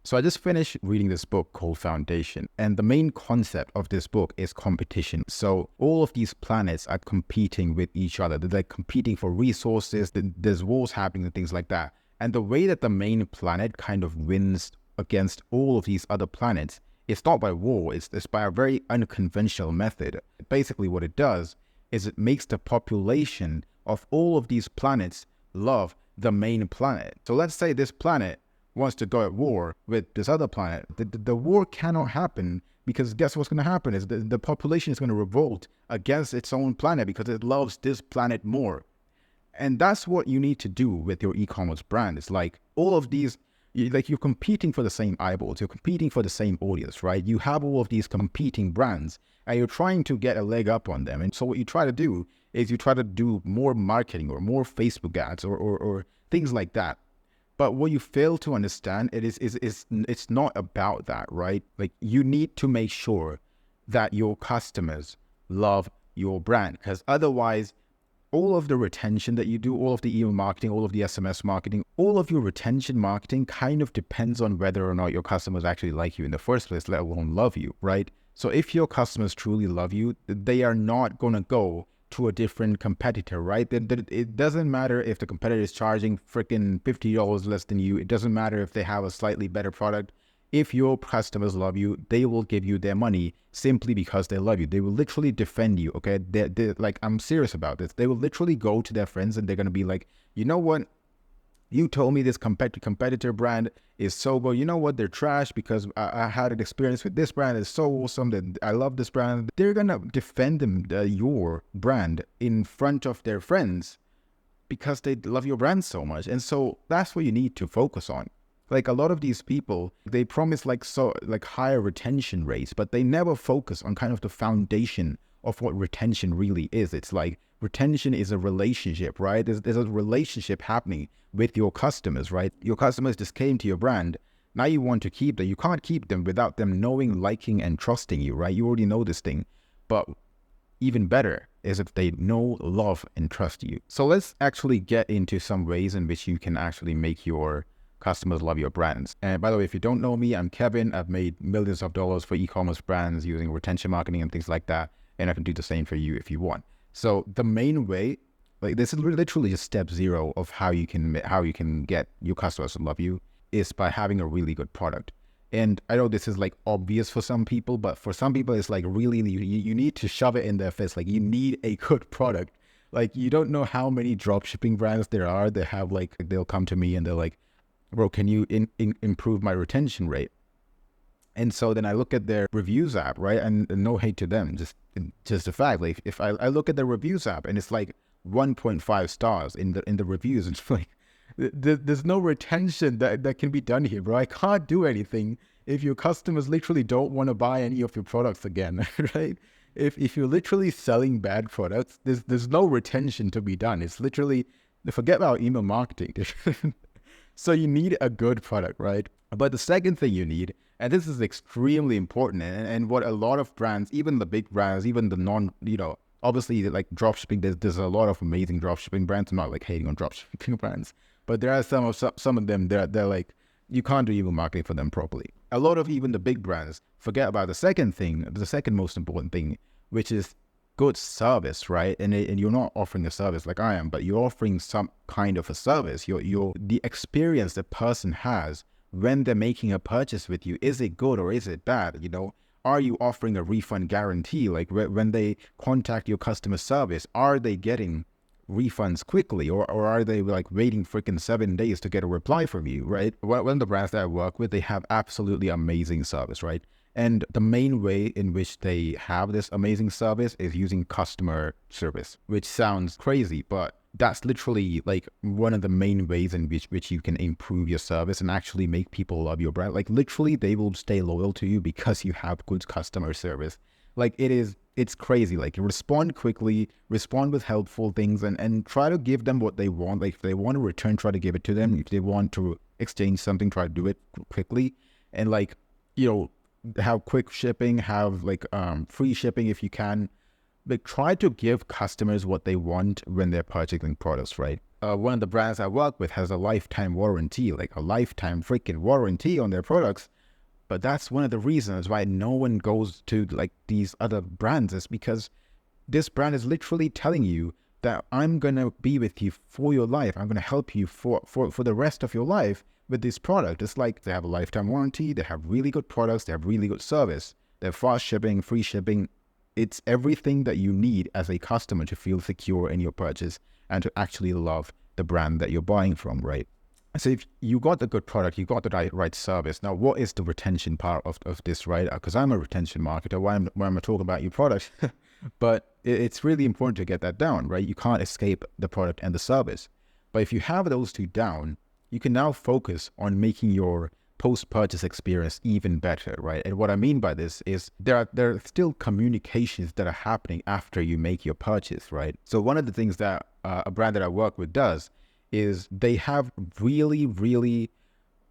So I just finished reading this book called Foundation, and the main concept of this book is competition. So all of these planets are competing with each other. They're like competing for resources. There's wars happening and things like that. And the way that the main planet kind of wins against all of these other planets, it's not by war, it's by a very unconventional method. Basically what it does is it makes the population of all of these planets love the main planet. So let's say this planet wants to go at war with this other planet. The war cannot happen because guess what's going to happen is the population is going to revolt against its own planet because it loves this planet more. And that's what you need to do with your e-commerce brand. It's like all of these, you're competing for the same eyeballs, you're competing for the same audience, right? You have all of these competing brands and you're trying to get a leg up on them. And so what you try to do is you try to do more marketing or more Facebook ads or things like that. But what you fail to understand it's not about that, right? Like you need to make sure that your customers love your brand, because otherwise all of the retention that you do, all of the email marketing, all of the SMS marketing, all of your retention marketing kind of depends on whether or not your customers actually like you in the first place, let alone love you, right? So if your customers truly love you, they are not going to go to a different competitor, right? It doesn't matter if the competitor is charging freaking $50 less than you. It doesn't matter if they have a slightly better product. If your customers love you, they will give you their money simply because they love you. They will literally defend you, okay? They're like, I'm serious about this. They will literally go to their friends and they're going to be like, you know what? You told me this competitor brand is so good. You know what? They're trash because I had an experience with this brand. It's so awesome that I love this brand. They're going to defend your brand in front of their friends because they love your brand so much. And so that's what you need to focus on. Like a lot of these people, they promise like higher retention rates, but they never focus on kind of the foundation of what retention really is. It's like retention is a relationship, right? There's a relationship happening with your customers, right? Your customers just came to your brand. Now you want to keep them. You can't keep them without them knowing, liking, and trusting you, right? You already know this thing. But even better is if they know, love, and trust you. So let's actually get into some ways in which you can actually make your customers love your brands. And by the way, if you don't know me, I'm Kevin. I've made millions of dollars for e-commerce brands using retention marketing and things like that. And I can do the same for you if you want. So the main way, like this is literally just step zero of how you can get your customers to love you, is by having a really good product. And I know this is like obvious for some people, but for some people it's like really, you need to shove it in their face. Like you need a good product. Like you don't know how many drop shipping brands there are that have like, they'll come to me and they're like, bro, can you improve my retention rate? And so then I look at their reviews app, right? And no hate to them, just the fact, like if I look at the reviews app and it's like 1.5 stars in the reviews, it's like there's no retention that can be done here, bro. I can't do anything if your customers literally don't want to buy any of your products again, right? If you're literally selling bad products, there's no retention to be done. It's literally, forget about email marketing. So you need a good product, right? But the second thing you need, and this is extremely important, and what a lot of brands, even the big brands, even the obviously like dropshipping, there's a lot of amazing dropshipping brands. I'm not like hating on dropshipping brands, but there are some of them they're like, you can't do email marketing for them properly. A lot of even the big brands forget about the second most important thing, which is good service, right? And you're not offering a service like I am, but you're offering some kind of a service. The experience the person has when they're making a purchase with you, is it good or is it bad? Are you offering a refund guarantee? Like when they contact your customer service, are they getting refunds quickly, or are they like waiting freaking 7 days to get a reply from you, right? One of the brands that I work with, they have absolutely amazing service, right? And the main way in which they have this amazing service is using customer service, which sounds crazy, but that's literally like one of the main ways in which you can improve your service and actually make people love your brand. Like literally they will stay loyal to you because you have good customer service. Like it's crazy. Like respond quickly, respond with helpful things, and try to give them what they want. Like if they want to return, try to give it to them. If they want to exchange something, try to do it quickly. And like, have quick shipping, have like free shipping if you can. like try to give customers what they want when they're purchasing products, right? One of the brands I work with has a lifetime warranty, like a lifetime freaking warranty on their products. But that's one of the reasons why no one goes to like these other brands, is because this brand is literally telling you that I'm going to be with you for your life. I'm going to help you for the rest of your life with this product. It's like they have a lifetime warranty. They have really good products. They have really good service. They have fast shipping, free shipping. It's everything that you need as a customer to feel secure in your purchase and to actually love the brand that you're buying from, right? So if you got the good product, you got the right service. Now, what is the retention part of this, right? Because I'm a retention marketer. Why am I talking about your product? But it's really important to get that down, right? You can't escape the product and the service. But if you have those two down, you can now focus on making your post-purchase experience even better, right? And what I mean by this is there are still communications that are happening after you make your purchase, right? So one of the things that a brand that I work with does is they have really, really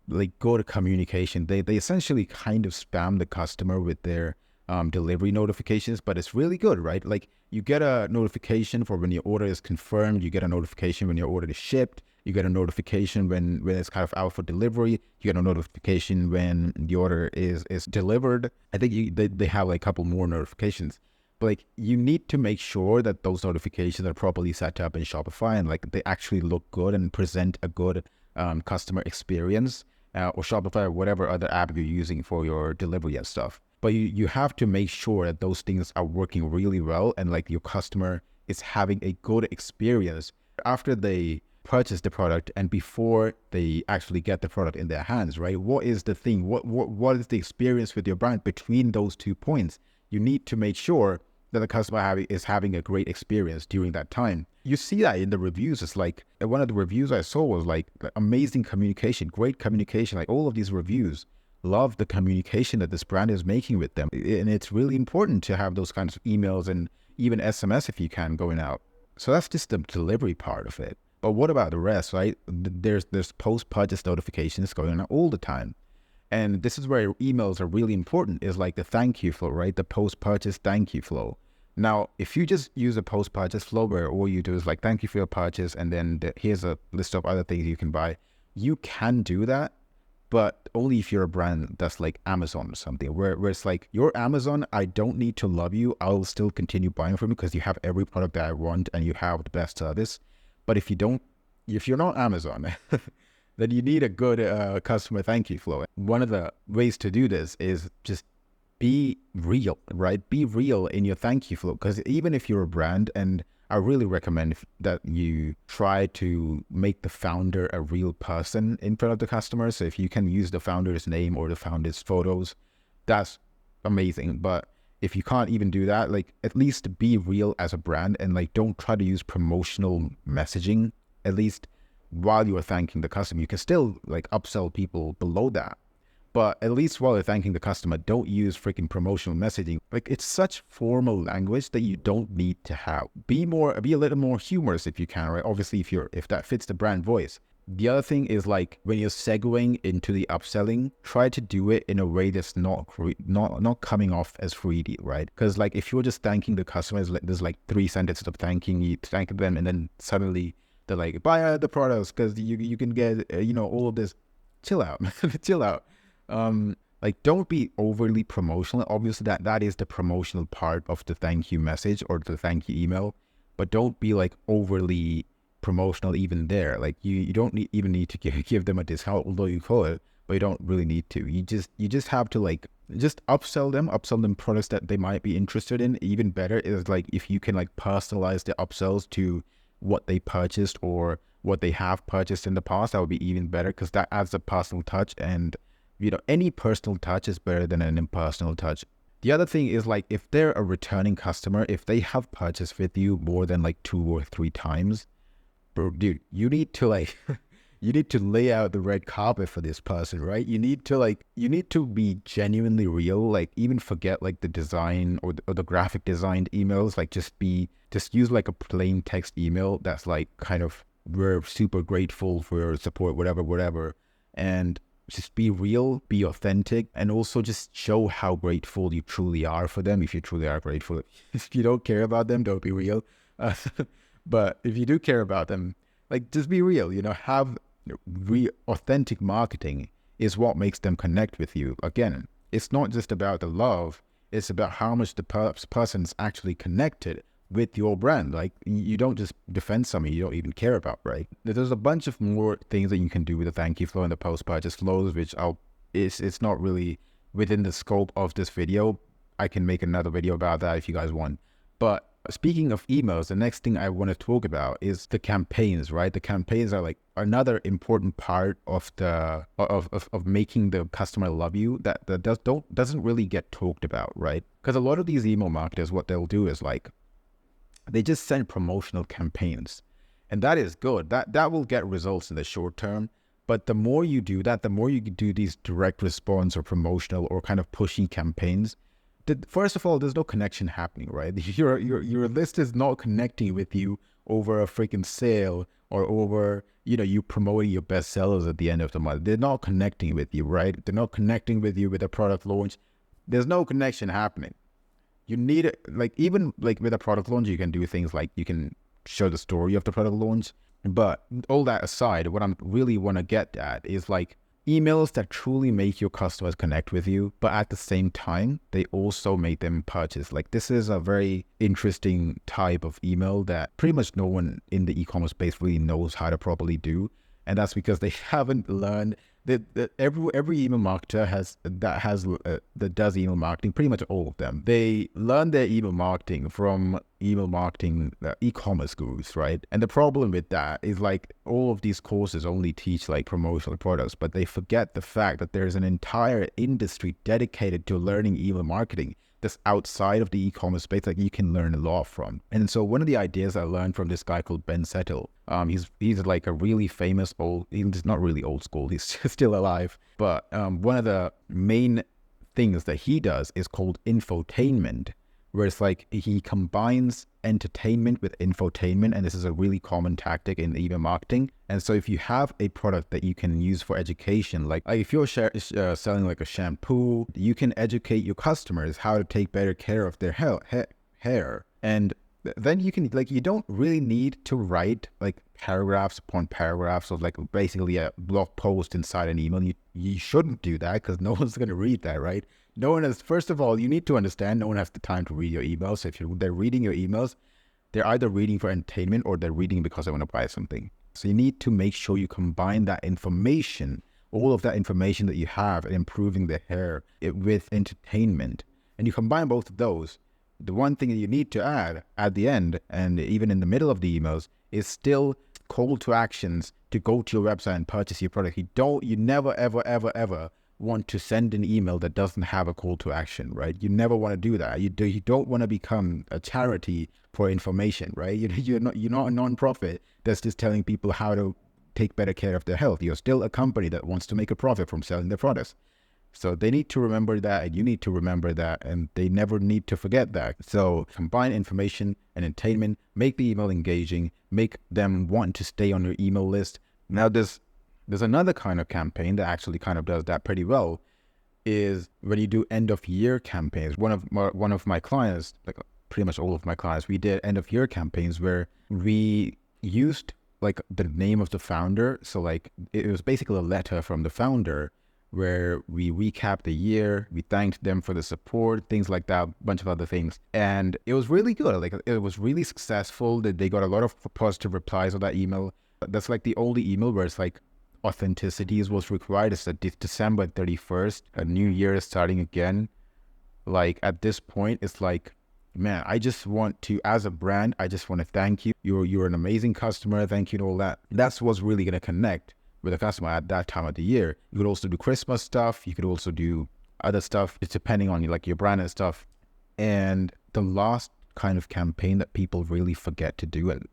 like good communication. They essentially kind of spam the customer with their delivery notifications, but it's really good, right? Like you get a notification for when your order is confirmed. You get a notification when your order is shipped. You get a notification when it's kind of out for delivery. You get a notification when the order is delivered. I think they have like a couple more notifications. But like you need to make sure that those notifications are properly set up in Shopify and like they actually look good and present a good customer experience, or Shopify or whatever other app you're using for your delivery and stuff. But you have to make sure that those things are working really well and like your customer is having a good experience after they purchase the product and before they actually get the product in their hands, right? What is the thing? What is the experience with your brand between those 2 points? You need to make sure that the customer is having a great experience during that time. You see that in the reviews. It's like one of the reviews I saw was like amazing communication, great communication. Like all of these reviews love the communication that this brand is making with them. And it's really important to have those kinds of emails and even SMS if you can going out. So that's just the delivery part of it. But what about the rest, right? There's post-purchase notifications going on all the time. And this is where emails are really important, is like the thank you flow, right? The post-purchase thank you flow. Now, if you just use a post-purchase flow where all you do is like, thank you for your purchase, and then here's a list of other things you can buy, you can do that, but only if you're a brand that's like Amazon or something, where it's like, you're Amazon, I don't need to love you. I'll still continue buying from you because you have every product that I want and you have the best service. But if you're not Amazon, then you need a good customer thank you flow. One of the ways to do this is just be real, right? Be real in your thank you flow. Because even if you're a brand, and I really recommend that you try to make the founder a real person in front of the customer. So if you can use the founder's name or the founder's photos, that's amazing. But if you can't even do that, like at least be real as a brand and like don't try to use promotional messaging, at least while you're thanking the customer. You can still like upsell people below that. But at least while you're thanking the customer, don't use freaking promotional messaging. Like it's such formal language that you don't need to have. Be a little more humorous if you can, right? Obviously, if that fits the brand voice. The other thing is like when you're segueing into the upselling, try to do it in a way that's not coming off as greedy, right? Because like if you're just thanking the customers, like there's like 3 sentences of thanking them, and then suddenly they're like, buy the products because you can get all of this. Chill out, chill out. Like don't be overly promotional. Obviously that is the promotional part of the thank you message or the thank you email, but don't be like overly promotional even there. Like you don't even need to give them a discount, although you could, but you don't really need to. You just have to like just upsell them products that they might be interested in. Even better is like if you can like personalize the upsells to what they purchased or what they have purchased in the past. That would be even better because that adds a personal touch, and any personal touch is better than an impersonal touch. The other thing is like if they're a returning customer, if they have purchased with you more than like 2 or 3 times, bro, dude, you need to like you need to lay out the red carpet for this person, right? You need to be genuinely real. Like even forget like the design or the graphic designed emails. Like just use like a plain text email that's like kind of, we're super grateful for your support, whatever, and just be real, be authentic, and also just show how grateful you truly are for them. If you truly are grateful, if you don't care about them, don't be real. Uh, but if you do care about them, like, just be real, have authentic marketing is what makes them connect with you. Again, it's not just about the love, it's about how much the person's actually connected with your brand. Like, you don't just defend something you don't even care about, right? There's a bunch of more things that you can do with the thank you flow and the post-purchase flows, which it's not really within the scope of this video. I can make another video about that if you guys want. But speaking of emails, the next thing I want to talk about is the campaigns, right? The campaigns are like another important part of the of making the customer love you that doesn't really get talked about, right? Because a lot of these email marketers, what they'll do is like, they just send promotional campaigns, and that is good. That will get results in the short term. But the more you do that, the more you do these direct response or promotional or kind of pushy campaigns, first of all, there's no connection happening, right? Your list is not connecting with you over a freaking sale or over, you promoting your best sellers at the end of the month. They're not connecting with you, right? They're not connecting with you with a product launch. There's no connection happening. You need it, like, even like with a product launch, you can do things like you can show the story of the product launch. But all that aside, what I'm really want to get at is like emails that truly make your customers connect with you, but at the same time, they also make them purchase. Like, this is a very interesting type of email that pretty much no one in the e-commerce space really knows how to properly do. And that's because they haven't learned that every email marketer that does email marketing, pretty much all of them, they learn their email marketing from email marketing e-commerce gurus, right? And the problem with that is like all of these courses only teach like promotional products, but they forget the fact that there's an entire industry dedicated to learning email marketing that's outside of the e-commerce space that you can learn a lot from. And so one of the ideas I learned from this guy called Ben Settle, he's like a really famous he's not really old school, he's still alive, but one of the main things that he does is called infotainment, where it's like he combines entertainment with infotainment, and this is a really common tactic in email marketing. And so if you have a product that you can use for education, like if you're selling like a shampoo, you can educate your customers how to take better care of their hair. And then you can, like, you don't really need to write like paragraphs upon paragraphs of like basically a blog post inside an email. You shouldn't do that because no one's going to read that, right? No one has, first of all, you need to understand no one has the time to read your emails. So if they're reading your emails, they're either reading for entertainment or they're reading because they want to buy something. So you need to make sure you combine that information, all of that information that you have in improving the hair with entertainment. And you combine both of those. The one thing that you need to add at the end and even in the middle of the emails is still call to actions to go to your website and purchase your product. You never, ever, ever, ever want to send an email that doesn't have a call to action, right? You never want to do that. You don't want to become a charity for information, right? You're not a non-profit that's just telling people how to take better care of their health. You're still a company that wants to make a profit from selling their products. So they need to remember that, and you need to remember that, and they never need to forget that. So combine information and entertainment, make the email engaging, make them want to stay on your email list. Now there's another kind of campaign that actually kind of does that pretty well, is when you do end of year campaigns. One of my clients, like pretty much all of my clients, we did end of year campaigns where we used like the name of the founder. So like it was basically a letter from the founder where we recapped the year, we thanked them for the support, things like that, a bunch of other things. And it was really good. Like it was really successful. They got a lot of positive replies on that email. That's like the only email where it's like authenticity is what's required. It's December 31st, a new year is starting again. Like at this point, it's like, man, I just want to, as a brand, I just want to thank you. You're an amazing customer. Thank you and all that. That's what's really going to connect with a customer at that time of the year. You could also do Christmas stuff. You could also do other stuff. It's depending on like your brand and stuff. And the last kind of campaign that people really forget to do, and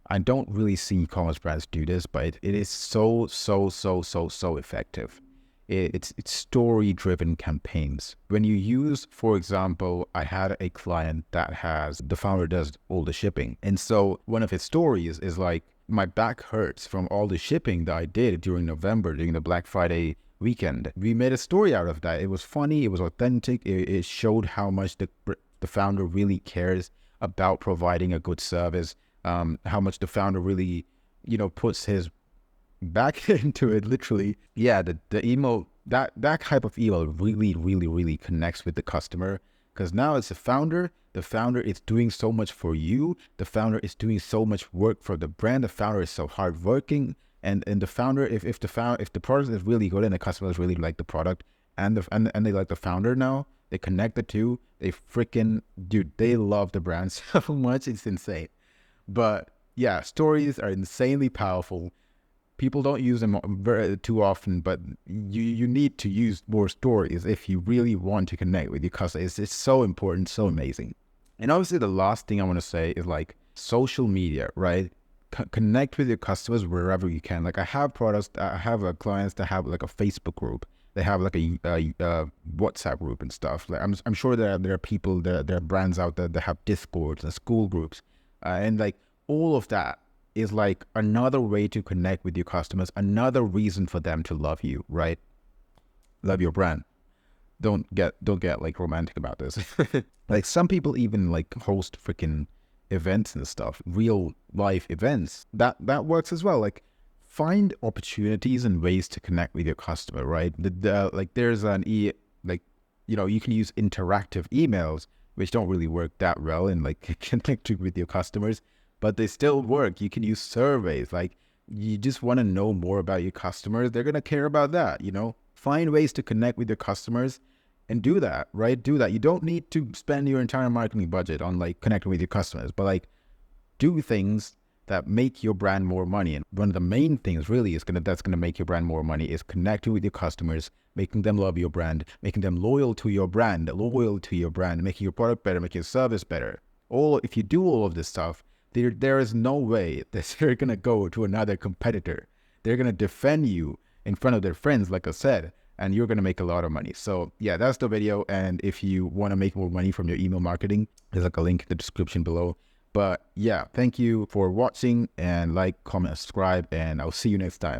I don't really see e-commerce brands do this, but it is so effective. It's story-driven campaigns. When you use, for example, I had a client that the founder does all the shipping. And so one of his stories is like, my back hurts from all the shipping that I did during November, during the Black Friday weekend. We made a story out of that. It was funny. It was authentic. It showed how much the founder really cares about providing a good service. How much the founder really, puts his back into it, literally. Yeah, the email, that type of email really, really, really connects with the customer, because now it's the founder is doing so much for you. The founder is doing so much work for the brand. The founder is so hardworking, and the founder, if the product is really good and the customers really like the product, and they like the founder, now they connect the two. They freaking, dude, they love the brand so much, it's insane. But yeah, stories are insanely powerful. People don't use them too often, but you need to use more stories if you really want to connect with your customers. It's so important, so amazing. And obviously the last thing I want to say is like social media, right? Connect with your customers wherever you can. Like I have clients that have like a Facebook group. They have like a WhatsApp group and stuff. Like I'm sure there are people, there are brands out there that have Discords and school groups, and like all of that is like another way to connect with your customers, another reason for them to love you, right? Love your brand. Don't get like romantic about this. Like some people even like host freaking events and stuff, real life events. That works as well. Like find opportunities and ways to connect with your customer, right? Like there's you can use interactive emails, which don't really work that well in like connecting with your customers, but they still work. You can use surveys. Like you just want to know more about your customers. They're going to care about that, Find ways to connect with your customers and do that, right? Do that. You don't need to spend your entire marketing budget on like connecting with your customers, but like do things that make your brand more money. And one of the main things really that's going to make your brand more money is connecting with your customers, making them love your brand, making them loyal to your brand, making your product better, making your service better. If you do all of this stuff, there is no way that they're going to go to another competitor. They're going to defend you in front of their friends, like I said, and you're going to make a lot of money. So yeah, that's the video. And if you want to make more money from your email marketing, there's like a link in the description below. But yeah, thank you for watching, and like, comment, subscribe, and I'll see you next time.